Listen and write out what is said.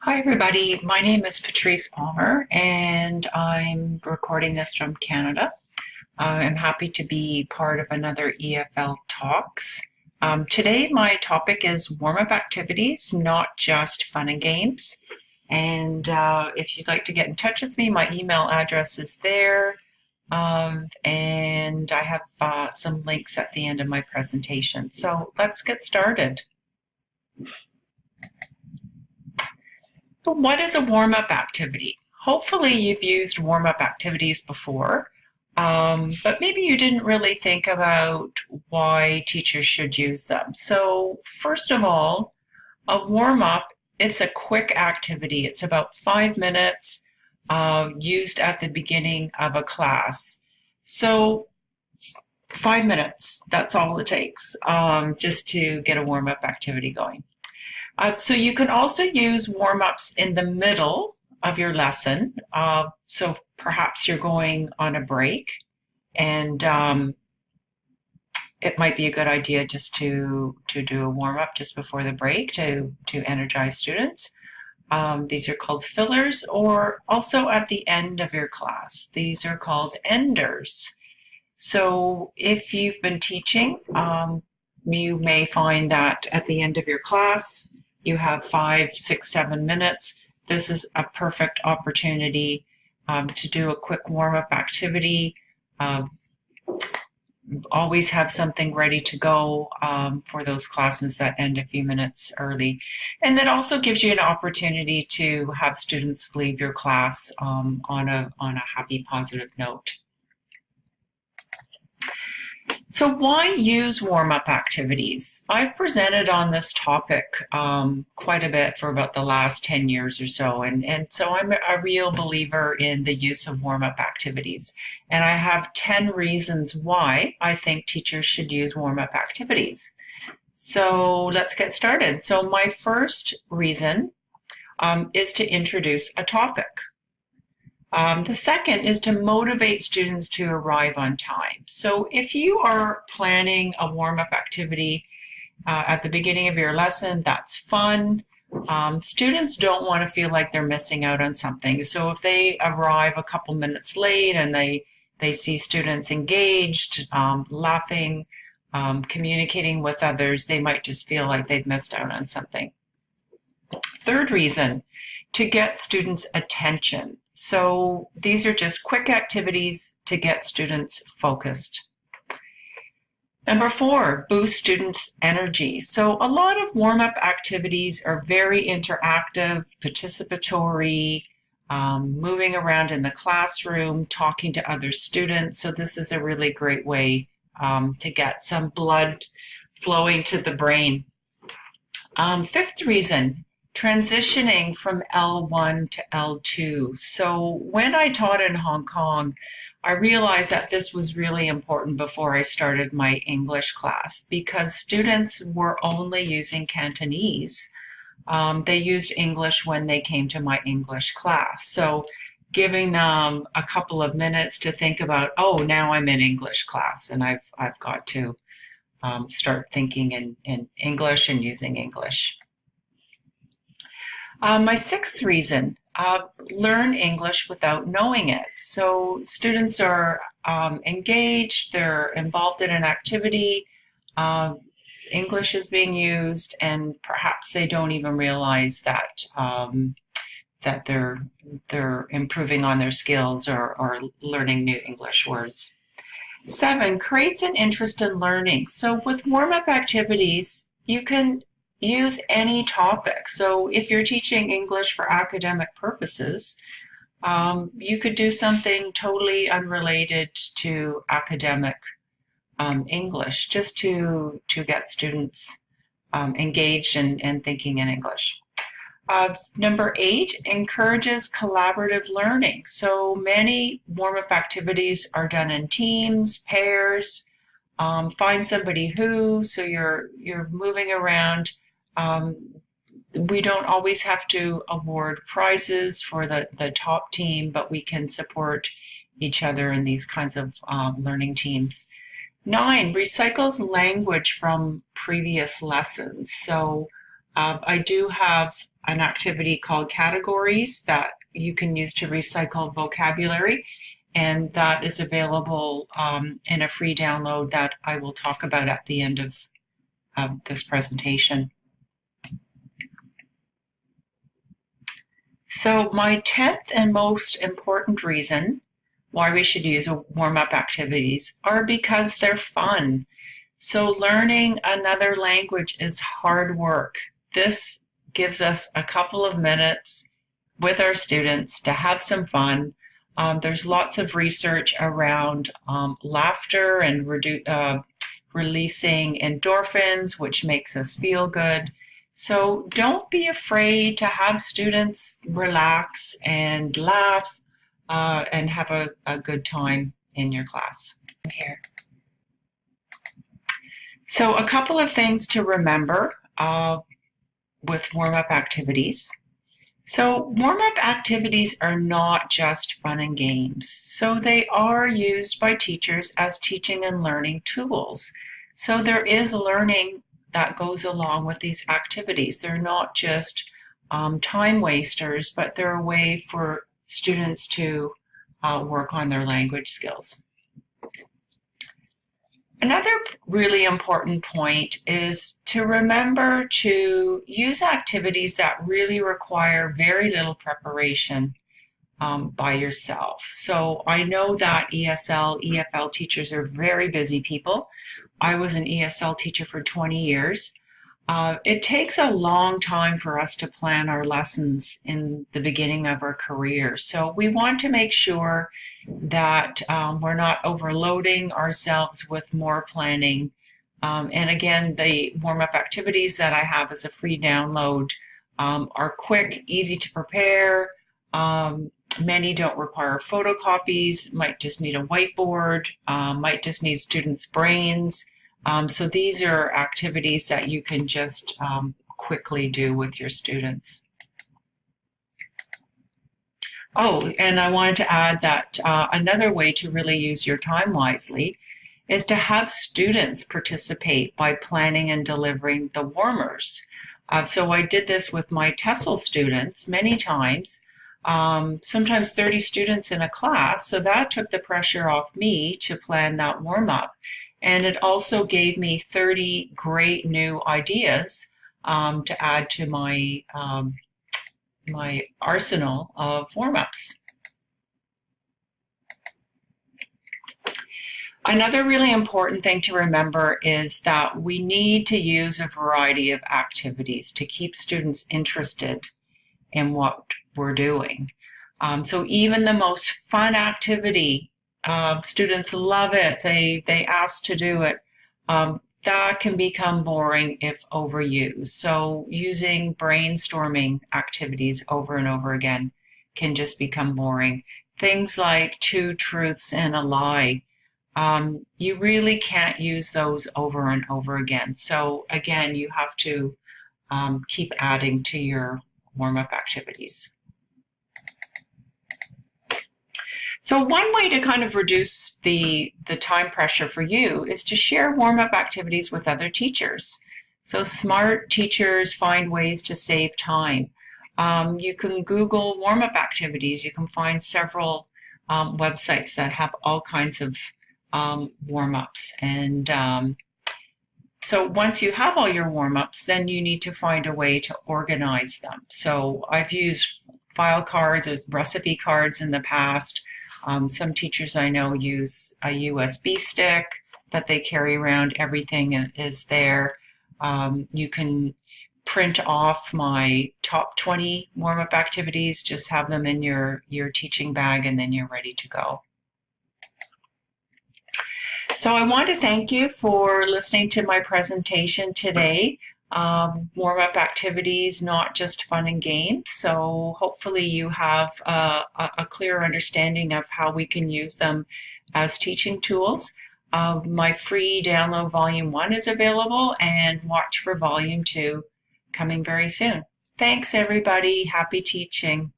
Hi, everybody. My name is Patrice Palmer, and I'm recording this from Canada. I'm happy to be part of another EFL Talks. Today, my topic is warm-up activities, not just fun and games. And if you'd like to get in touch with me, my email address is there. And I have some links at the end of my presentation. So let's get started. But what is a warm-up activity? Hopefully you've used warm-up activities before, but maybe you didn't really think about why teachers should use them. So first of all, a warm-up, it's a quick activity. It's about 5 minutes used at the beginning of a class. So 5 minutes, that's all it takes just to get a warm-up activity going. So you can also use warm-ups in the middle of your lesson. So perhaps you're going on a break, and it might be a good idea just to do a warm-up just before the break to energize students. These are called fillers, or also at the end of your class. These are called enders. So if you've been teaching, you may find that at the end of your class, you have 5, 6, 7 minutes. This is a perfect opportunity to do a quick warm-up activity. Always have something ready to go for those classes that end a few minutes early. And that also gives you an opportunity to have students leave your class on a happy, positive note. So why use warm-up activities? I've presented on this topic quite a bit for about the last 10 years or so, and so I'm a real believer in the use of warm-up activities. And I have 10 reasons why I think teachers should use warm-up activities. So let's get started. So my first reason is to introduce a topic. The second is to motivate students to arrive on time. So if you are planning a warm-up activity at the beginning of your lesson, that's fun. Students don't want to feel like they're missing out on something. So if they arrive a couple minutes late and they see students engaged, laughing, communicating with others, they might just feel like they've missed out on something. Third reason, to get students' attention. So these are just quick activities to get students focused. Number 4, boost students' energy. So a lot of warm-up activities are very interactive, participatory, moving around in the classroom, talking to other students. So this is a really great way to get some blood flowing to the brain. Fifth reason, transitioning from L1 to L2. So when I taught in Hong Kong, I realized that this was really important before I started my English class, because students were only using Cantonese. They used English when they came to my English class. So giving them a couple of minutes to think about, oh, now I'm in English class and I've got to start thinking in English and using English. My sixth reason, learn English without knowing it. So students are engaged, they're involved in an activity, English is being used, and perhaps they don't even realize that that they're improving on their skills or learning new English words. 7, creates an interest in learning. So with warm-up activities, you can use any topic. So if you're teaching English for academic purposes, you could do something totally unrelated to academic English, just to get students engaged and thinking in English. Number 8, encourages collaborative learning. So many warm-up activities are done in teams, pairs. Find somebody who, so you're moving around. We don't always have to award prizes for the top team, but we can support each other in these kinds of learning teams. 9, recycles language from previous lessons. So I do have an activity called categories that you can use to recycle vocabulary, and that is available in a free download that I will talk about at the end of this presentation. So my 10th and most important reason why we should use warm-up activities are because they're fun. So learning another language is hard work. This gives us a couple of minutes with our students to have some fun. There's lots of research around laughter and releasing endorphins, which makes us feel good. So don't be afraid to have students relax and laugh and have a good time in your class. Here. So a couple of things to remember with warm-up activities. So warm-up activities are not just fun and games. So they are used by teachers as teaching and learning tools. So there is learning that goes along with these activities. They're not just time wasters, but they're a way for students to work on their language skills. Another really important point is to remember to use activities that really require very little preparation by yourself. So I know that ESL, EFL teachers are very busy people. I was an ESL teacher for 20 years. It takes a long time for us to plan our lessons in the beginning of our career. So we want to make sure that we're not overloading ourselves with more planning. And again, the warm-up activities that I have as a free download are quick, easy to prepare. Many don't require photocopies, might just need a whiteboard, might just need students' brains. So these are activities that you can just quickly do with your students. Oh, and I wanted to add that another way to really use your time wisely is to have students participate by planning and delivering the warmers. So I did this with my TESOL students many times, sometimes 30 students in a class, so that took the pressure off me to plan that warm-up. And it also gave me 30 great new ideas to add to my my arsenal of warm-ups. Another really important thing to remember is that we need to use a variety of activities to keep students interested in what we're doing. So even the most fun activity, students love it, they ask to do it, that can become boring if overused. So using brainstorming activities over and over again can just become boring. Things like 2 truths and a lie, you really can't use those over and over again. So again, you have to keep adding to your warm-up activities. So one way to kind of reduce the time pressure for you is to share warm-up activities with other teachers. So smart teachers find ways to save time. You can Google warm-up activities. You can find several websites that have all kinds of warm-ups. And so once you have all your warm-ups, then you need to find a way to organize them. So I've used file cards as recipe cards in the past. Some teachers I know use a USB stick that they carry around. Everything is there. You can print off my top 20 warm-up activities, just have them in your teaching bag, and then you're ready to go. So I want to thank you for listening to my presentation today. Warm-up activities, not just fun and games. So hopefully you have a clear understanding of how we can use them as teaching tools. My free download volume 1 is available, and watch for volume 2 coming very soon. Thanks everybody. Happy teaching.